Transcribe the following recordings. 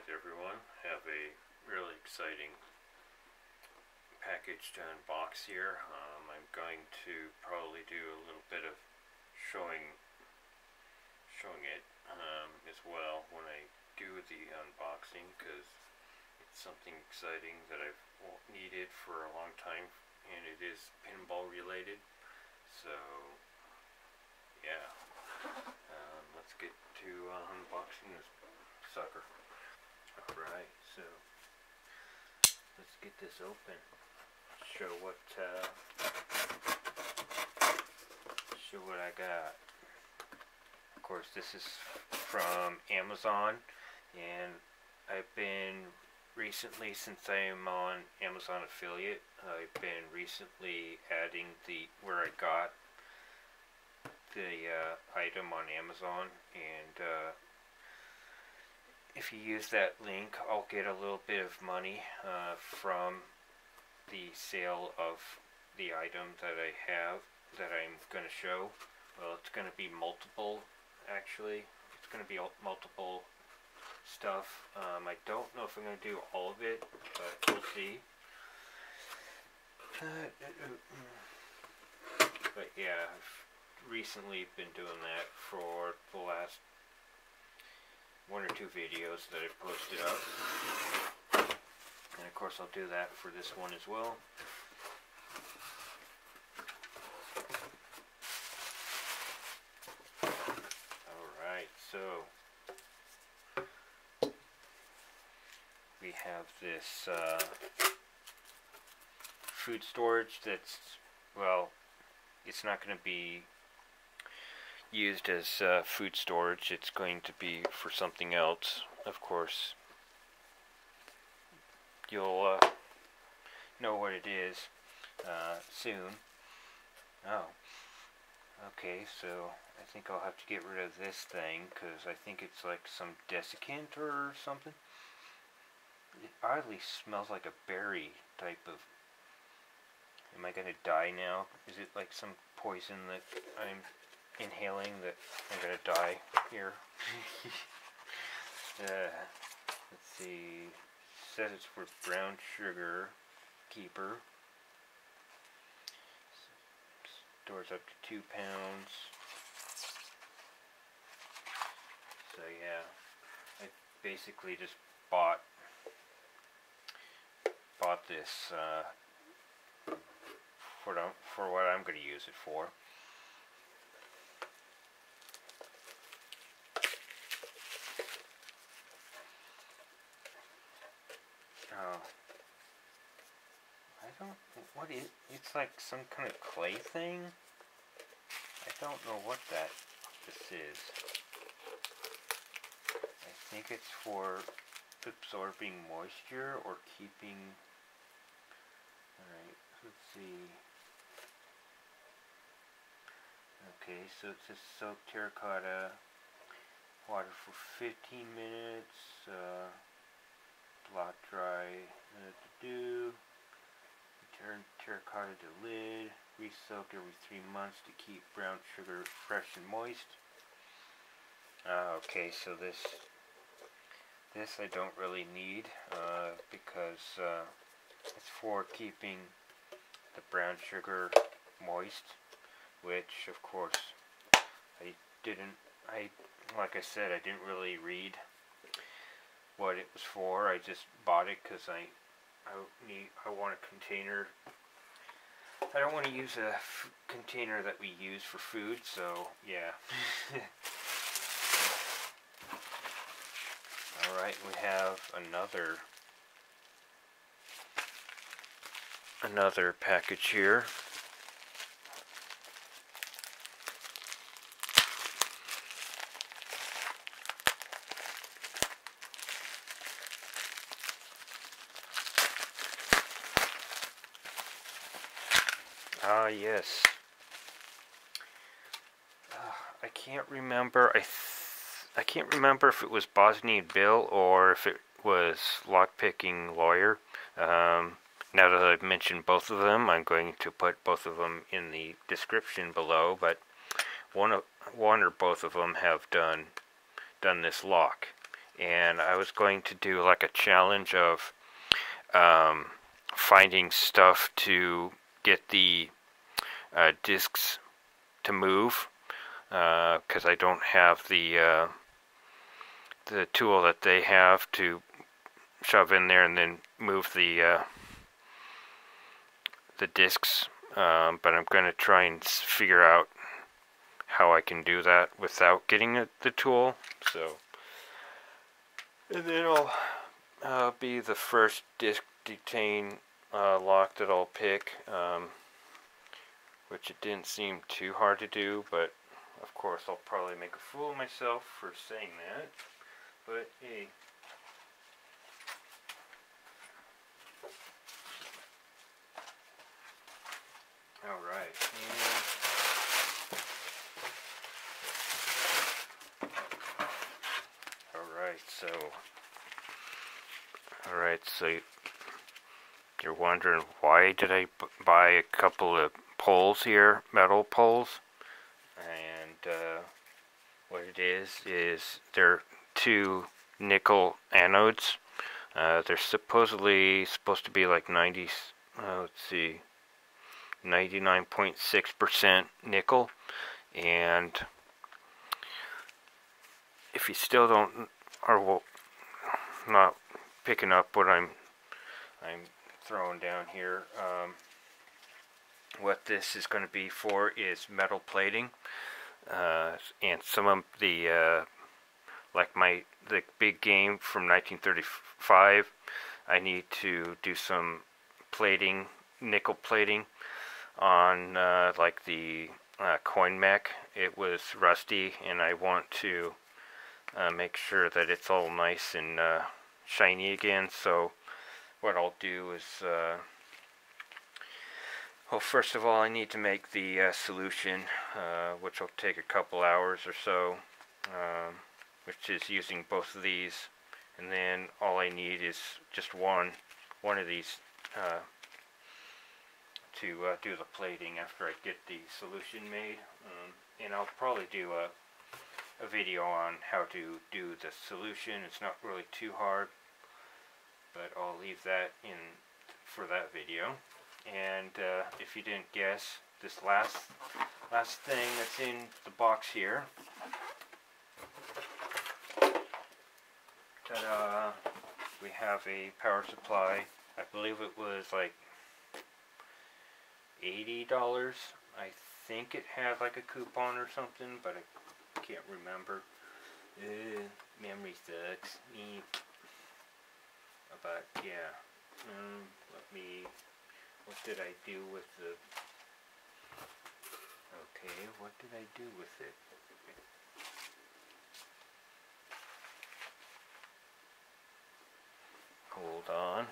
everyone. Have a really exciting package to unbox here. I'm going to probably do a little bit of showing it as well when I do the unboxing, because it's something exciting that I've needed for a long time, and it is pinball related. So yeah, let's get to unboxing this sucker. Alright, so let's get this open. Show what I got. Of course, this is from Amazon, and I've been recently, since I am on Amazon affiliate, I've been recently adding where I got the item on Amazon, and if you use that link, I'll get a little bit of money from the sale of the item that I have, that I'm going to show. Well, it's going to be multiple, actually. It's going to be multiple stuff. I don't know if I'm going to do all of it, but we'll see. But yeah, I've recently been doing that for the last 1 or 2 videos that I've posted up. And of course I'll do that for this one as well. Alright, so we have this food storage that's, well, it's not going to be used as food storage. It's going to be for something else. Of course, you'll know what it is soon. Oh, okay, so I think I'll have to get rid of this thing, because I think it's like some desiccant or something. It oddly smells like a berry type of... Am I going to die now? Is it like some poison that I'm inhaling that I'm going to die here? Let's see. It says it's for brown sugar keeper. Stores up to 2 pounds. So yeah, I basically just bought this for what I'm going to use it for. Oh, I don't, what is, it's like some kind of clay thing? I don't know what this is. I think it's for absorbing moisture or keeping, alright, let's see. Okay, so it says soak terracotta water for 15 minutes, blot dry, to do, turn terracotta to lid, re-soak every 3 months to keep brown sugar fresh and moist. Okay, so this I don't really need, because it's for keeping the brown sugar moist, which of course like I said, I didn't really read what it was for. I just bought it because I want a container. I don't want to use a container that we use for food, so yeah. Alright, we have another package here. Ah, yes. I can't remember. I can't remember if it was Bosnian Bill or if it was Lockpicking Lawyer. Now that I've mentioned both of them, I'm going to put both of them in the description below. But one or both of them have done this lock, and I was going to do like a challenge of finding stuff to get the discs to move, because I don't have the tool that they have to shove in there and then move the discs, but I'm going to try and figure out how I can do that without getting the tool. So, and then I'll be the first disc detain lock that I'll pick, which it didn't seem too hard to do, but of course I'll probably make a fool of myself for saying that, but hey. Alright, Alright, so you're wondering why did I buy a couple of poles here, metal poles, and what it is they're 2 nickel anodes. They're supposedly supposed to be like 99.6% nickel, and if you still don't are not picking up what I'm throwing down here, what this is going to be for is metal plating, and some of the like the big game from 1935, I need to do some plating, nickel plating on like the coin mech. It was rusty, and I want to make sure that it's all nice and shiny again. So what I'll do is, well, first of all, I need to make the solution, which will take a couple hours or so, which is using both of these, and then all I need is just one of these to do the plating after I get the solution made, and I'll probably do a video on how to do the solution. It's not really too hard, but I'll leave that in for that video. And if you didn't guess, this last thing that's in the box here, ta-da, we have a power supply. I believe it was like $80. I think it had like a coupon or something, but I can't remember. Memory sucks. But yeah, what did I do with the, okay, what did I do with it? Hold on.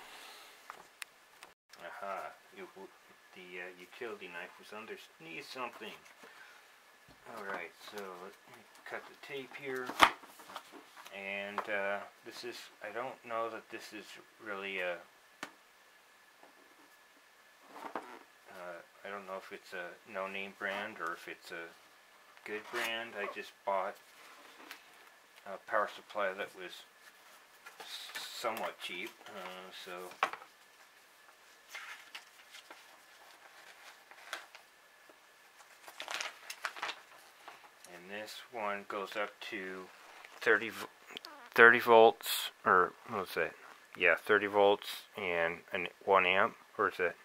Aha, the utility knife was underneath something. Alright, so let me cut the tape here. And this is, I don't know that this is really a, I don't know if it's a no-name brand or if it's a good brand. I just bought a power supply that was somewhat cheap, so and this one goes up to 30 volts, or what was that? Yeah, 30 volts and 1 amp, or is that,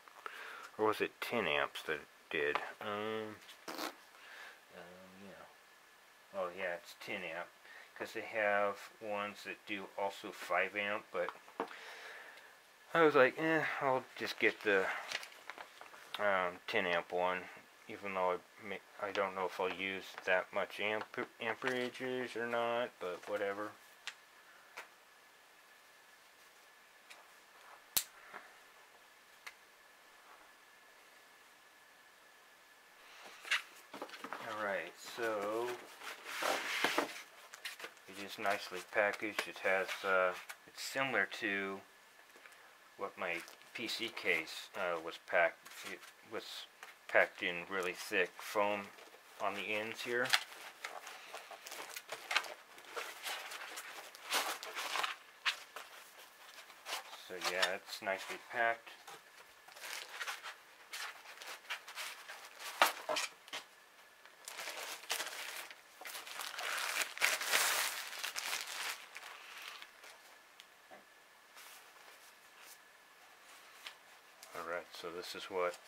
or was it 10 amps that it did? Yeah. Oh yeah, it's 10 amp, because they have ones that do also 5 amp, but I was like, I'll just get the 10 amp one, even though I don't know if I'll use that much amperages or not, but whatever. Alright, so it is nicely packaged. It has, it's similar to what my PC case was packed. It was packed in really thick foam on the ends here. So yeah, it's nicely packed. Alright, so this is what's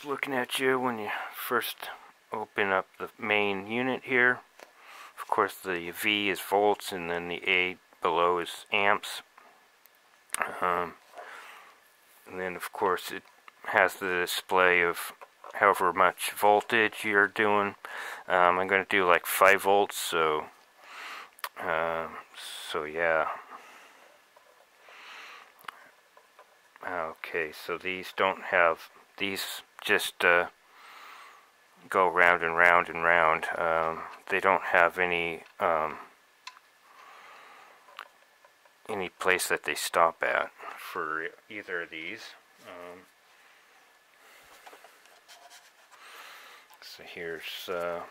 looking at you when you first open up the main unit here. Of course the V is volts and then the A below is amps. And then of course it has the display of however much voltage you're doing. I'm going to do like 5 volts, so yeah. Okay, so these don't have, these just go round and round and round. They don't have any place that they stop at for either of these. So here's the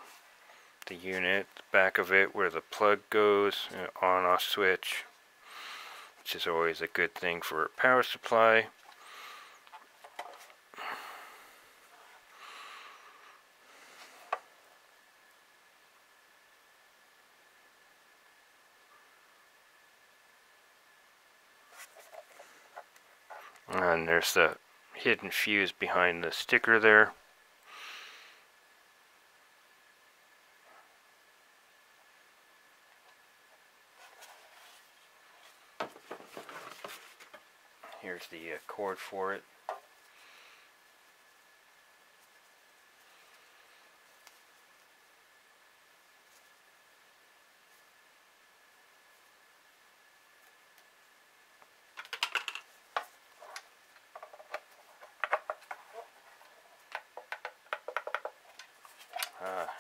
unit, the back of it where the plug goes, on-off switch, which is always a good thing for a power supply. And there's the hidden fuse behind the sticker there. Here's the cord for it.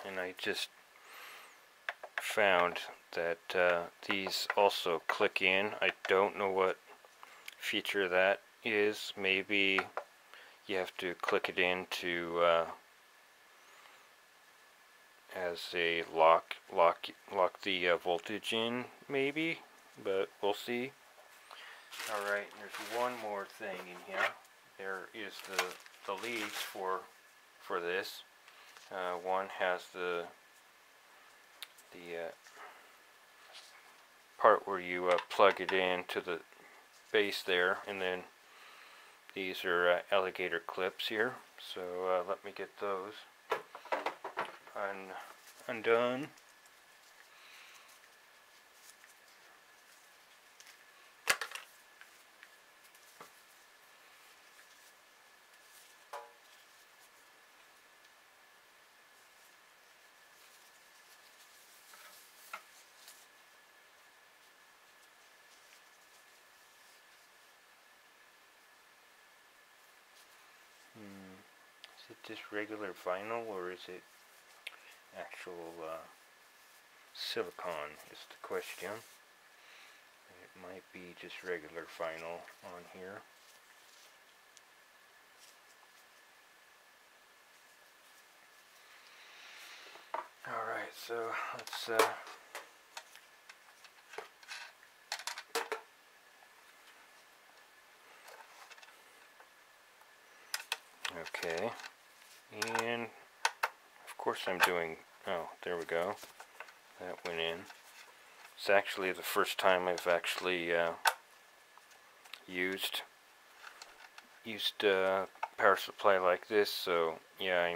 And I just found that these also click in. I don't know what feature that is. Maybe you have to click it in to as a lock the voltage in, maybe, but we'll see. Alright, there's one more thing in here. There is the leads for this. One has the part where you plug it in to the base there, and then these are alligator clips here. So let me get those undone. Is it just regular vinyl, or is it actual silicone is the question. It might be just regular vinyl on here. Alright, so let's okay, and of course I'm doing, oh, there we go, that went in. It's actually the first time I've actually used power supply like this, so yeah,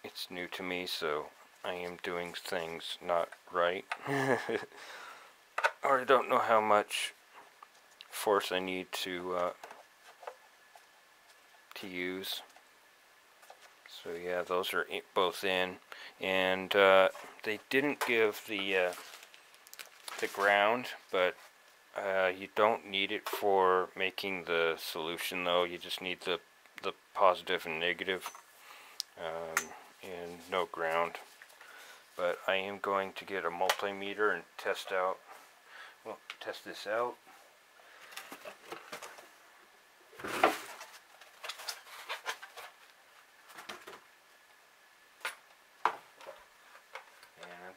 it's new to me, so I am doing things not right. Or I don't know how much force I need to use. So yeah, those are both in, and they didn't give the ground, but you don't need it for making the solution though. You just need the positive and negative, and no ground. But I am going to get a multimeter and test this out.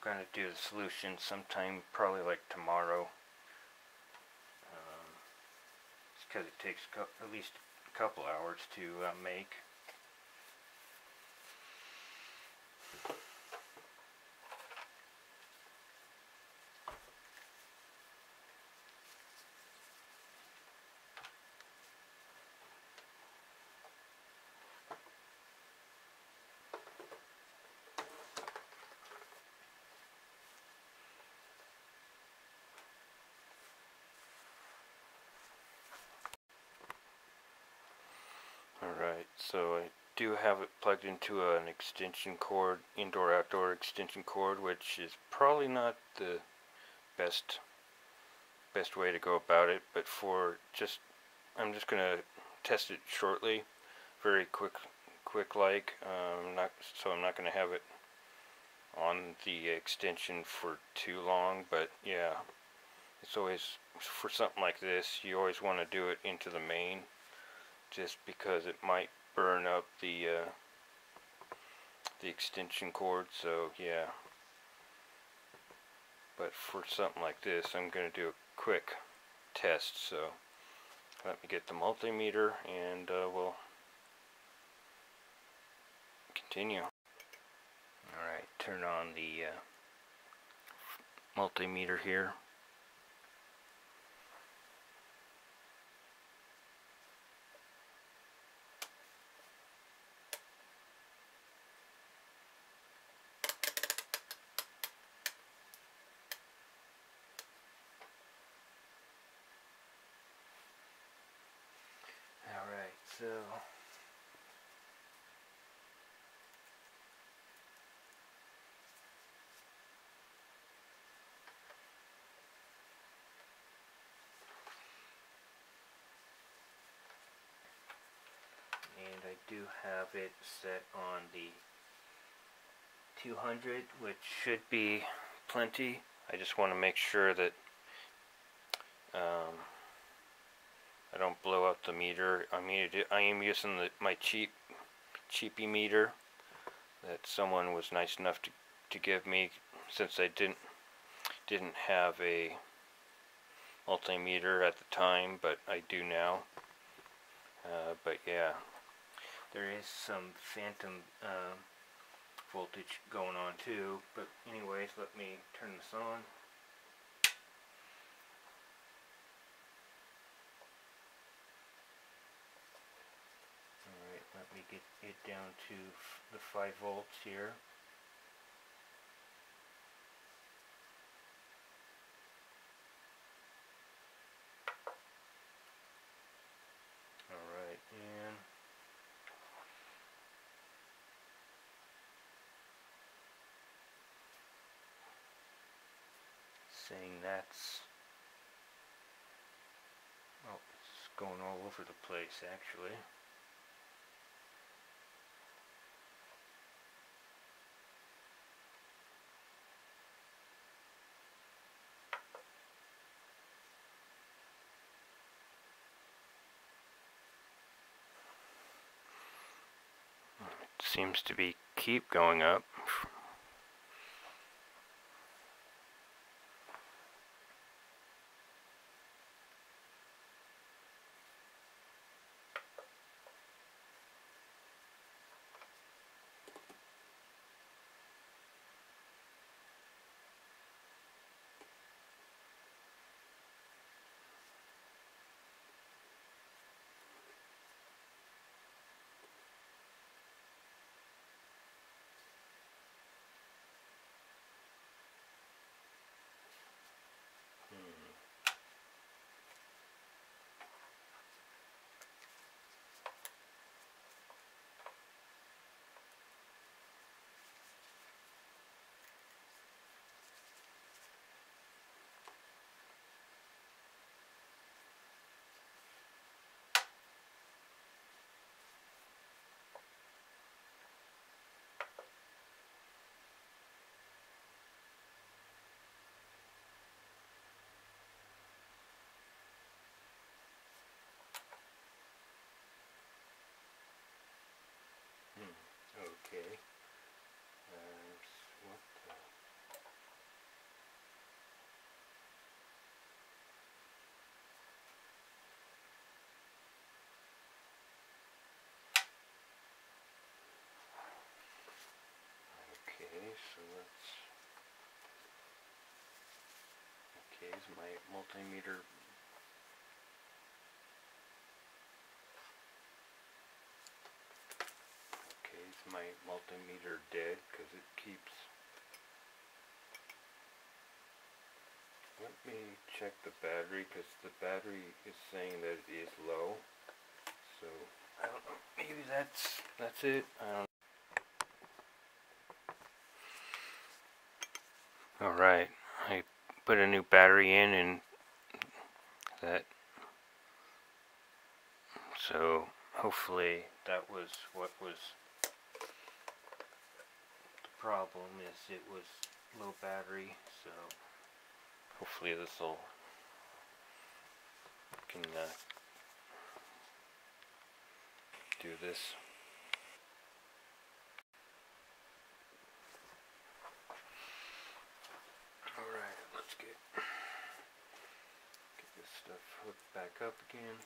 gonna do the solution sometime, probably like tomorrow. It's because it takes at least a couple hours to make. Alright, so I do have it plugged into an extension cord, indoor-outdoor extension cord, which is probably not the best way to go about it, but I'm just gonna test it shortly, very quick like, so I'm not gonna have it on the extension for too long, but yeah, it's always, for something like this, you always want to do it into the main, just because it might burn up the extension cord. So yeah, but for something like this, I'm going to do a quick test. So let me get the multimeter and we'll continue. Alright, turn on the multimeter here. Alright, so and I do have it set on the 200, which should be plenty. I just want to make sure that I don't blow out the meter. I am using my cheapy meter that someone was nice enough to give me, since I didn't have a multimeter at the time, but I do now. But yeah, there is some phantom voltage going on too. But anyways, let me turn this on. Alright, let me get it down to the 5 volts here. Alright, and saying that's, oh, it's going all over the place actually. It seems to be keep going up. Okay, is my multimeter dead because it keeps. Let me check the battery because the battery is saying that it is low. So I don't know. Maybe that's it. I don't know. All right, I put a new battery in, and that. So hopefully that was what was the problem. Is it was low battery. So hopefully this will can do this. Alright, let's get this stuff hooked back up again.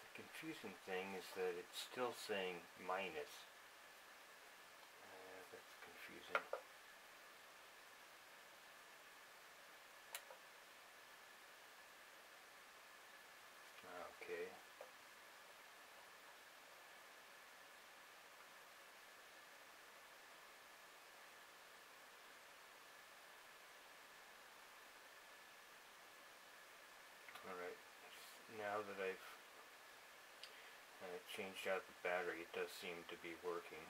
The confusing thing is that it's still saying minus. That's confusing. Okay. Alright, now that I've changed out the battery, it does seem to be working.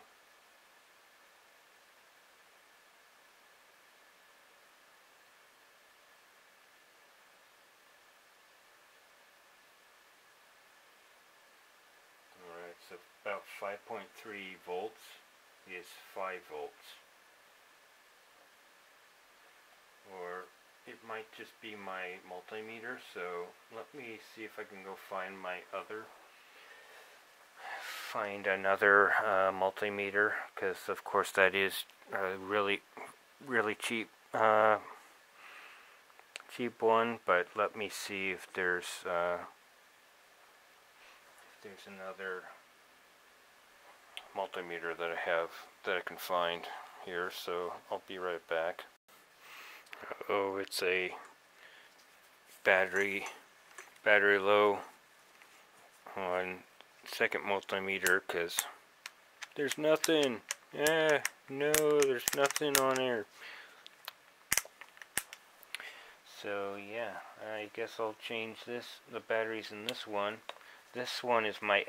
Alright, so about 5.3 volts is 5 volts. Or it might just be my multimeter, so let me see if I can go find another multimeter, because of course that is really cheap one, but let me see if there's another multimeter that I have that I can find here, so I'll be right back. Oh, it's a battery low on second multimeter, because there's nothing. No, there's nothing on there. So yeah, I guess I'll change the batteries in this one. This one is my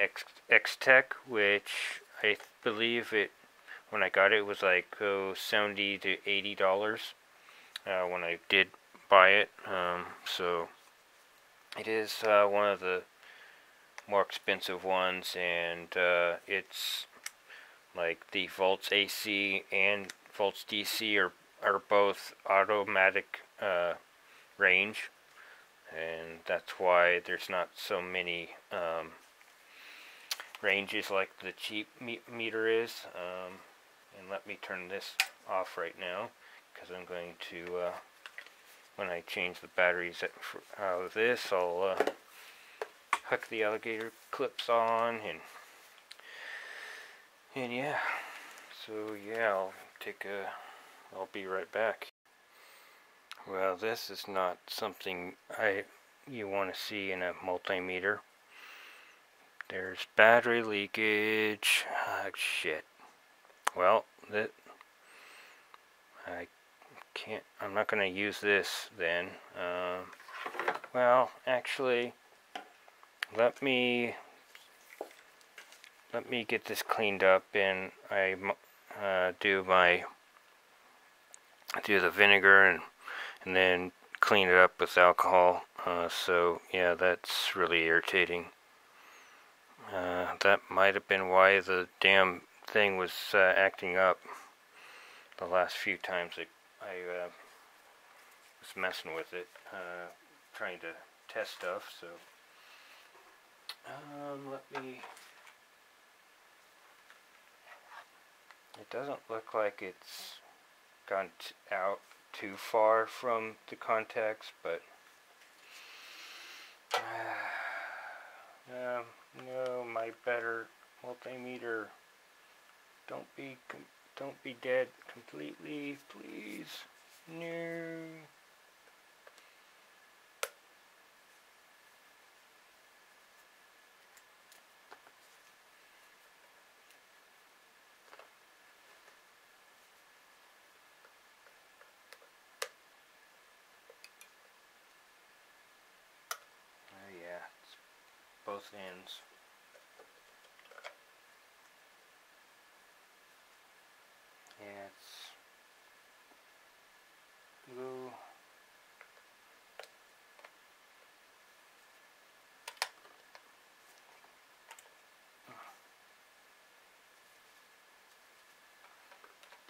X-Tech, which I believe when I got it was like $70 to $80 when I did buy it. So it is one of the more expensive ones, and it's like the volts AC and volts DC are both automatic range, and that's why there's not so many ranges like the cheap meter is. And let me turn this off right now, because I'm going to when I change the batteries out of this, I'll hook the alligator clips on, and yeah. So yeah, I'll be right back. Well, this is not something you want to see in a multimeter. There's battery leakage. Shit. Well, I'm not going to use this then. Well, actually, let me get this cleaned up, and I do the vinegar and then clean it up with alcohol. So yeah, that's really irritating. That might have been why the damn thing was acting up the last few times I was messing with it, trying to test stuff. So it doesn't look like it's gone out too far from the contacts, but no, my better multimeter, don't be dead completely, please. No. Yeah, it's both ends. Yeah, it's glue.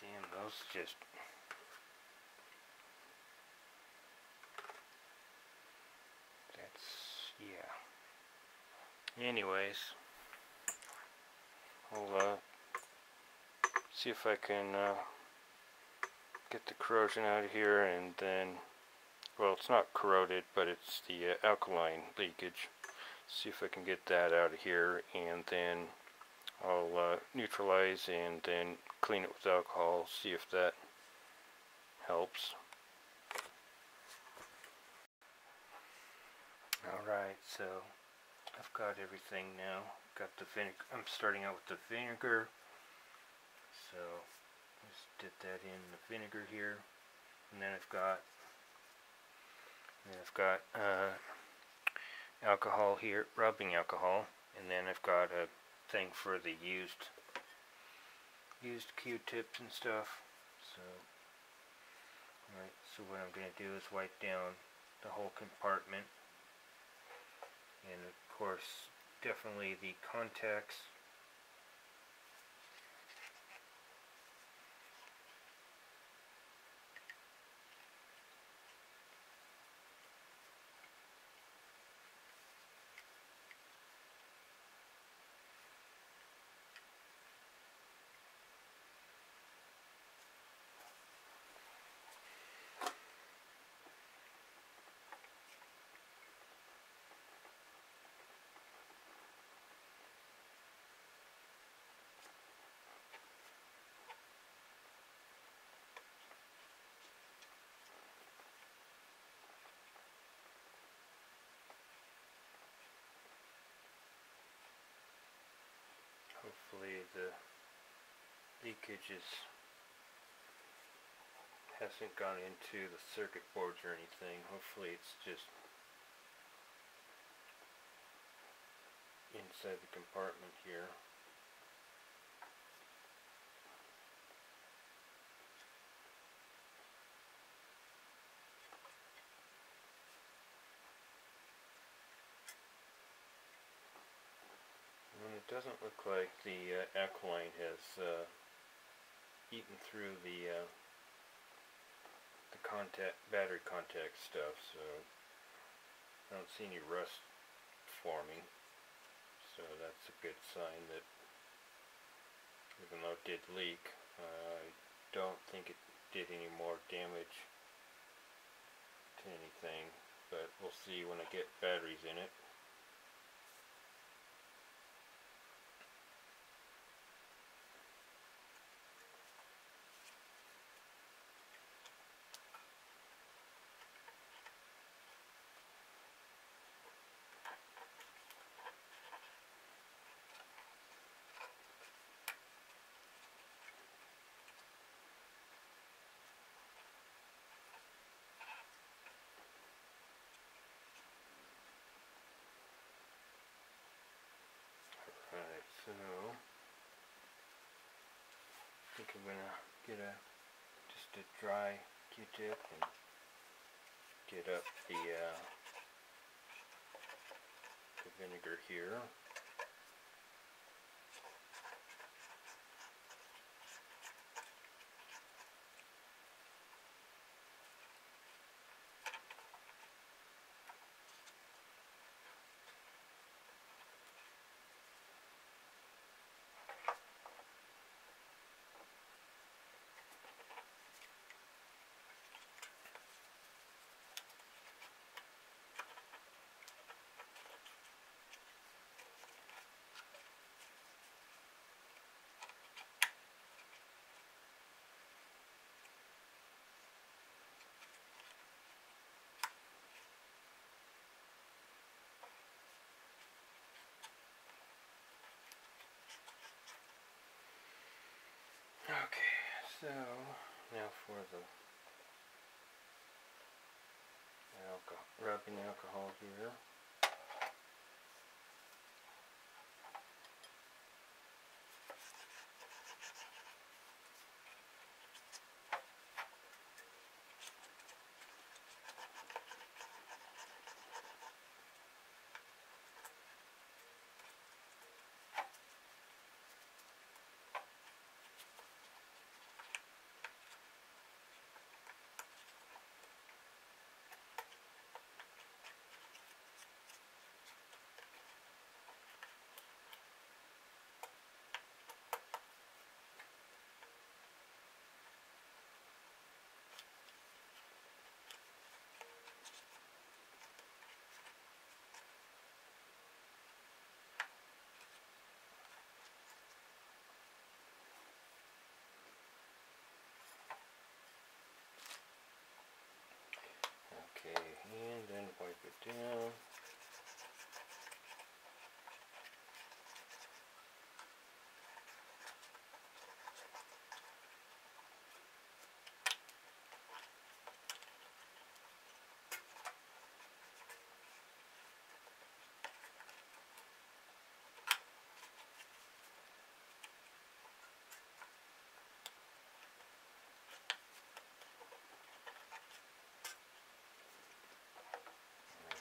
Damn, those just... That's... yeah. Anyways, I'll see if I can get the corrosion out of here, and then, well, it's not corroded, but it's the alkaline leakage. See if I can get that out of here, and then I'll neutralize and then clean it with alcohol, see if that helps. Alright, so I've got everything now. Got the vinegar. I'm starting out with the vinegar. So just dip that in the vinegar here. And then I've got alcohol here, rubbing alcohol, and then I've got a thing for the used Q-tips and stuff. So alright, so what I'm going to do is wipe down the whole compartment, and of course definitely the contacts. Hopefully the leakage hasn't gone into the circuit boards or anything. Hopefully it's just inside the compartment here. And it doesn't look like the alkaline has eaten through the battery contact stuff, so I don't see any rust forming. So that's a good sign that even though it did leak, I don't think it did any more damage to anything, but we'll see when I get batteries in it. Alright, so I think I'm gonna get just a dry Q-tip and get up the vinegar here. So now for the rubbing alcohol here. Okay, and then wipe it down.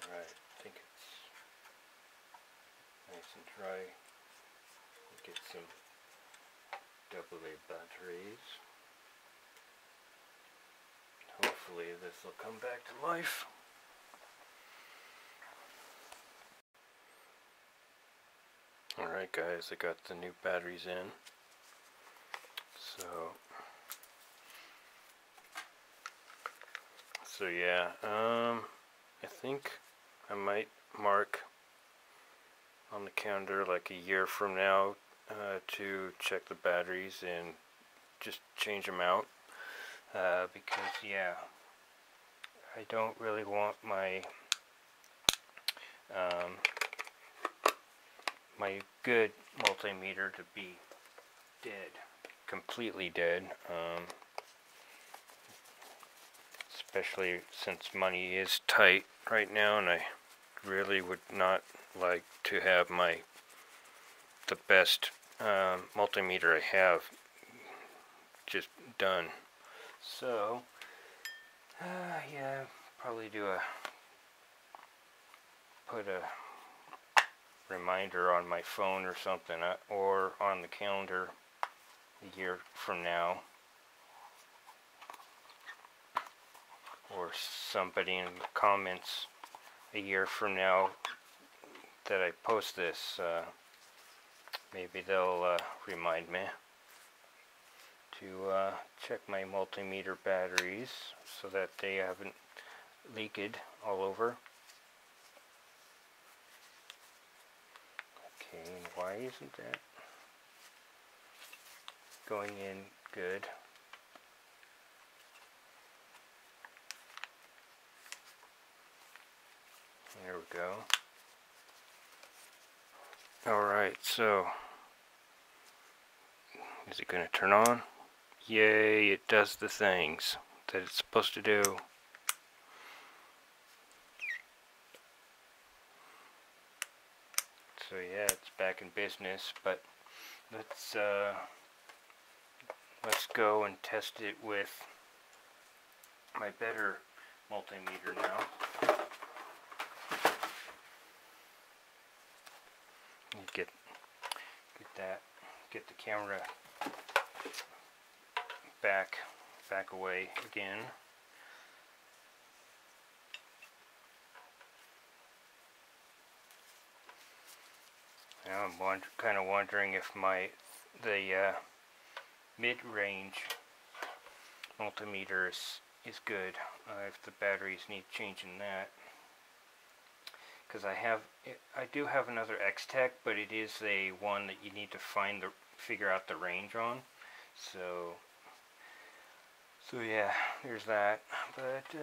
Alright, I think it's nice and dry. Get some AA batteries. Hopefully this will come back to life. Alright guys, I got the new batteries in. So yeah, I think I might mark on the calendar like a year from now to check the batteries and just change them out, because yeah, I don't really want my my good multimeter to be dead, completely dead, especially since money is tight right now, and I really would not like to have the best multimeter I have just done. So yeah, probably put a reminder on my phone or something, or on the calendar a year from now, or somebody in the comments a year from now that I post this, maybe they'll remind me to check my multimeter batteries so that they haven't leaked all over. Okay, and why isn't that going in good? There we go. Alright, so is it going to turn on? Yay, it does the things that it's supposed to do. So yeah, it's back in business, but let's go and test it with my better multimeter now. Get the camera back away again. Now I'm kind of wondering if the mid-range multimeter is good. If the batteries need changing that, because I do have another X-Tech, but it is a one that you need to figure out the range on. So yeah, there's that. But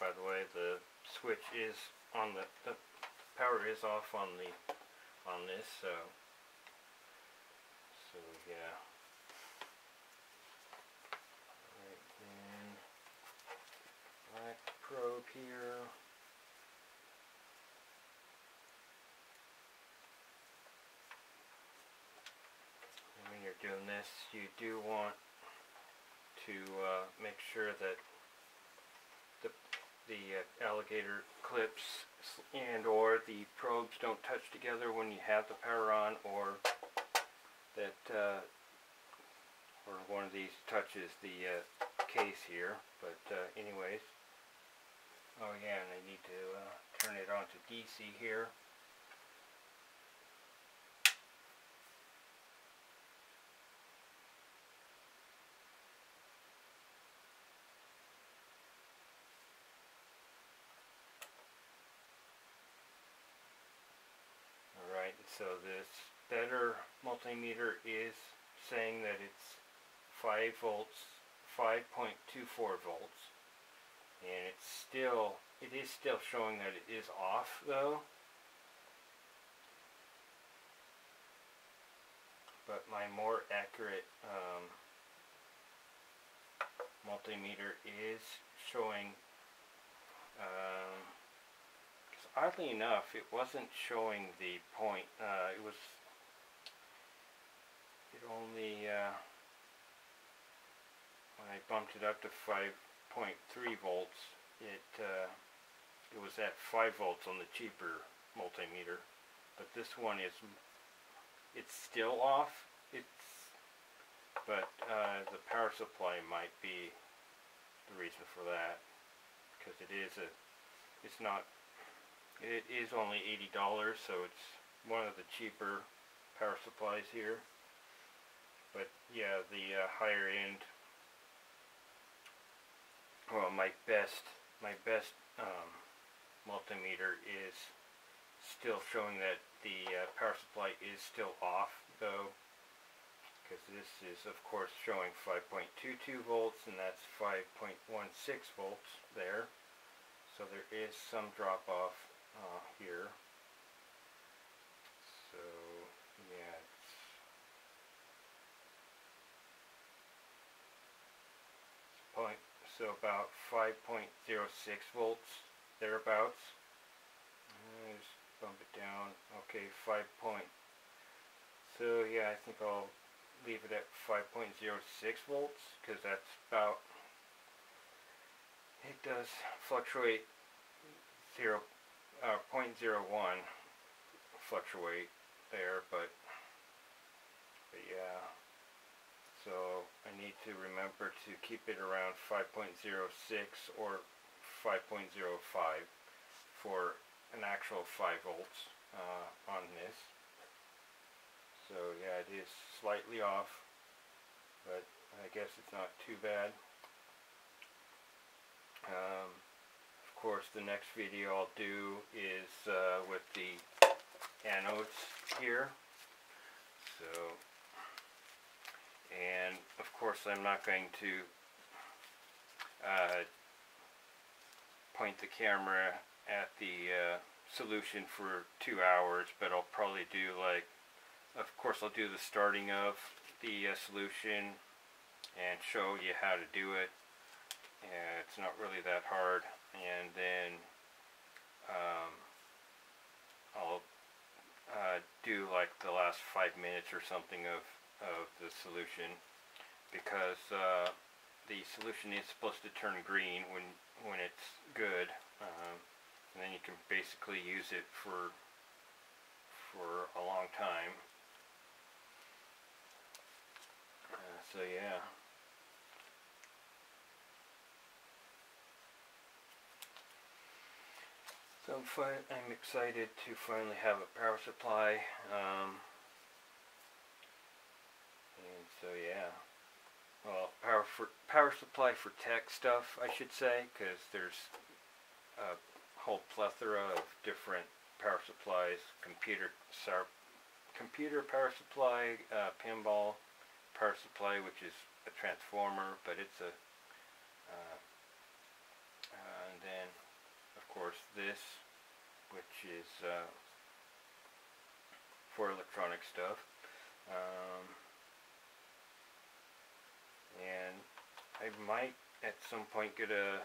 by the way, the switch is on the power is off on this, so yeah. Alright, then black probe here. And when you're doing this, you do want to make sure that the alligator clips and or the probes don't touch together when you have the power on, or that or one of these touches the case here. But anyways, oh yeah, and I need to turn it on to DC here. Alright, so this better multimeter is saying that it's 5 volts, 5.24 volts, and it is still showing that it is off though. But my more accurate multimeter is showing, oddly enough, it wasn't showing the point. It only, when I bumped it up to 5.3 volts, it was at 5 volts on the cheaper multimeter. But this one it's still off. But the power supply might be the reason for that, because it is only $80, so it's one of the cheaper power supplies here. But yeah, the higher end, well, my best multimeter is still showing that the power supply is still off though, because this is of course showing 5.22 volts, and that's 5.16 volts there. So there is some drop off here. So yeah, so about 5.06 volts thereabouts. Just bump it down. Okay, so yeah, I think I'll leave it at 5.06 volts, because that's about, it does fluctuate 0.01 fluctuate there, but yeah, so I need to remember to keep it around 5.06 or 5.05 for an actual 5 volts on this. So yeah, it is slightly off, but I guess it's not too bad. Of course, the next video I'll do is with the anodes here. So, and of course I'm not going to point the camera at the solution for 2 hours, but I'll probably do, like, of course I'll do the starting of the solution and show you how to do it. It's not really that hard, and then I'll do like the last 5 minutes or something of the solution, because the solution is supposed to turn green when it's good, and then you can basically use it for a long time. So yeah. So I'm excited to finally have a power supply, and so yeah. Well, power supply for tech stuff, I should say, because there's a whole plethora of different power supplies. Computer power supply, pinball power supply, which is a transformer, but it's a and then course this, which is for electronic stuff. And I might at some point get a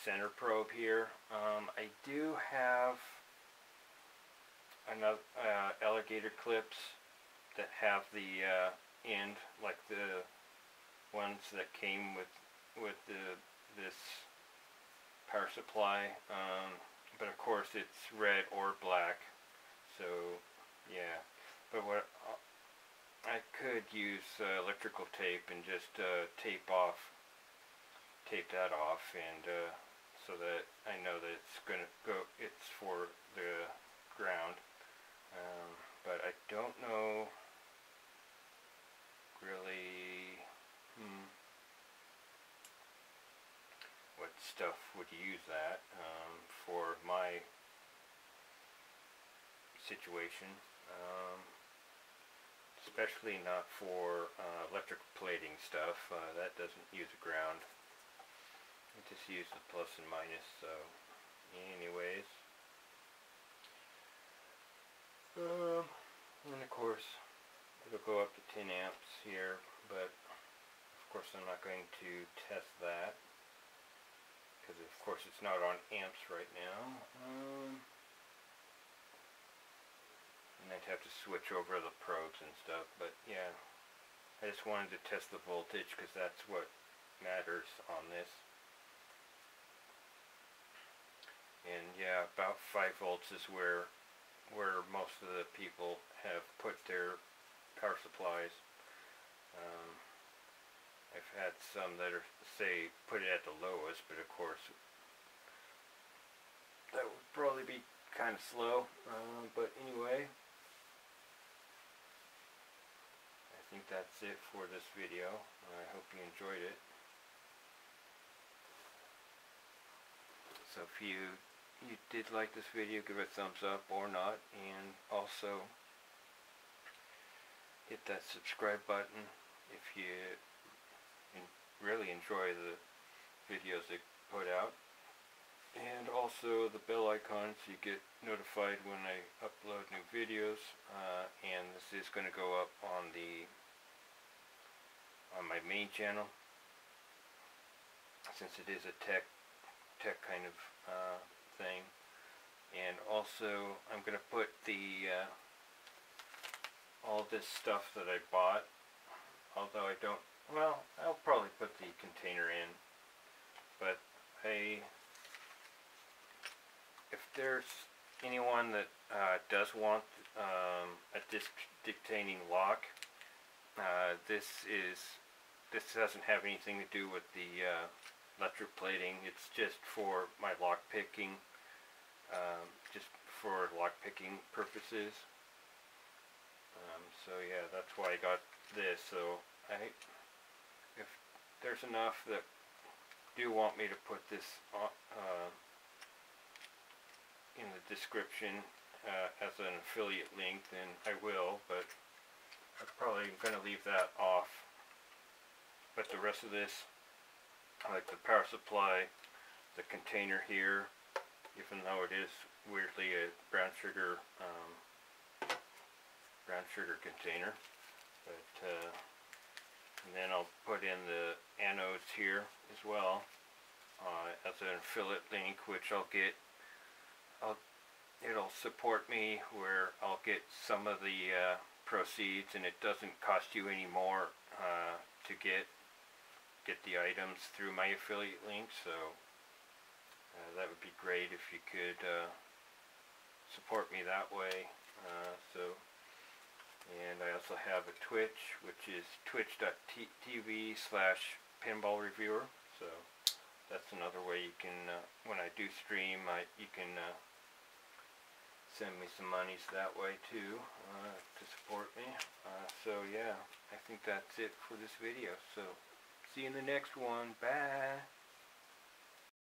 center probe here. I do have another alligator clips that have the end, like the ones that came with this power supply, but of course it's red or black, so yeah. But what I could use electrical tape and just tape that off, and so that I know that it's gonna go, it's for the ground. But I don't know really what stuff would use that for my situation, especially not for electric plating stuff. That doesn't use a ground. It just uses the plus and minus. So anyways, and of course it'll go up to 10 amps here, but of course I'm not going to test that because of course it's not on amps right now. And I'd have to switch over the probes and stuff, but yeah, I just wanted to test the voltage because that's what matters on this. And yeah, about 5 volts is where most of the people have put their power supplies. I've had some that are, say, put it at the lowest, but of course that would probably be kind of slow. But anyway, I think that's it for this video. I hope you enjoyed it. So if you did like this video, give it a thumbs up or not, and also hit that subscribe button if you really enjoy the videos I put out, and also the bell icon so you get notified when I upload new videos. And this is going to go up on my main channel, since it is a tech kind of thing. And also I'm going to put the all this stuff that I bought, although I don't, well, I'll probably put the container in, but if there's anyone that does want a disc dictating lock, this doesn't have anything to do with the electric plating. It's just for my lock picking, just for lock picking purposes. So yeah, that's why I got this. So if there's enough that do want me to put this in the description as an affiliate link, then I will, but I'm probably going to leave that off. But the rest of this, like the power supply, the container here, even though it is weirdly a brown sugar container, but and then I'll put in the anodes here as well as an affiliate link, which it'll support me where I'll get some of the proceeds, and it doesn't cost you any more to get the items through my affiliate link. So that would be great if you could support me that way. And I also have a Twitch, which is twitch.tv/PinballReviewer. So that's another way you can, when I do stream, you can send me some monies that way too, to support me. So yeah, I think that's it for this video. So see you in the next one. Bye.